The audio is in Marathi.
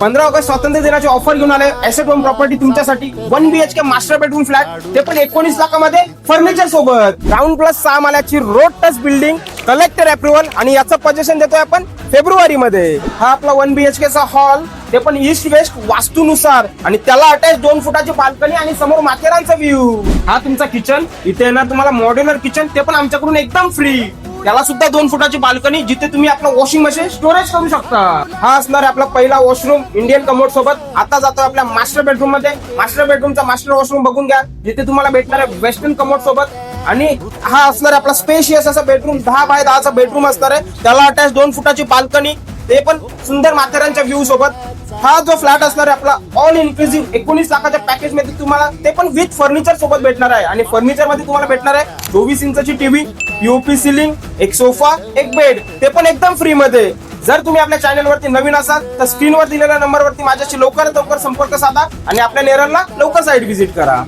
15 ऑगस्ट स्वातंत्र्य दिनाची ऑफर घेऊन आले एसेट होम प्रॉपर्टी तुमच्यासाठी 1 BHK मास्टर बेडरूम फ्लॅट, ते पण 19 लाखामध्ये फर्निचर सोबत, ग्राउंड प्लस 6 माल्याची road touch building, collector approval आणि याचं पोझिशन देतोय आपण फेब्रुवारी मध्ये. हा आपला 1 BHK चा हॉल, ते पण ईस्ट वेस्ट वास्तूनुसार, आणि त्याला अटॅच 2 फुटाची बाल्कनी आणि समोर माथेरानचा व्ह्यू. हा तुमचा किचन, इथे ना तुम्हाला मॉड्युलर किचन, ते पण आमच्याकडून एकदम फ्री. त्याला सुद्धा 2 फुटाची बाल्कनी, जिथे तुम्ही आपलं वॉशिंग मशीन स्टोरेज करू शकता. हा असणार आपला पहिला वॉशरूम इंडियन कमोड सोबत. आता जातो आपल्या मास्टर बेडरूम मध्ये. मास्टर बेडरूमचा मास्टर वॉशरूम बघून घ्या, जिथे तुम्हाला भेटणार आहे वेस्टर्न कमोड सोबत. आणि हा असणार आपला स्पेशियस असा बेडरूम, 10 बाय 10चा बेडरूम असणार आहे. त्याला अटॅच 2 फुटाची बाल्कनी, ते पण सुंदर माथेरानच्या व्ह्यू सोबत. हा जो फ्लॅट असणार आहे आपला ऑल इन्क्लुसिव्ह 19 लाखाच्या पॅकेज मध्ये तुम्हाला, ते पण विथ फर्निचर सोबत भेटणार आहे. आणि फर्निचर मध्ये तुम्हाला भेटणार आहे 24 इंचाची टीव्ही, पीओपी सिलिंग, एक सोफा, एक बेड, ते पण एकदम फ्री मध्ये. जर तुम्ही आपल्या चॅनलवरती नवीन असाल तर स्क्रीनवर दिलेल्या नंबरवरती माझ्याशी लवकरात लवकर संपर्क साधा आणि आपल्या नेरलला लवकर साईट व्हिजिट करा.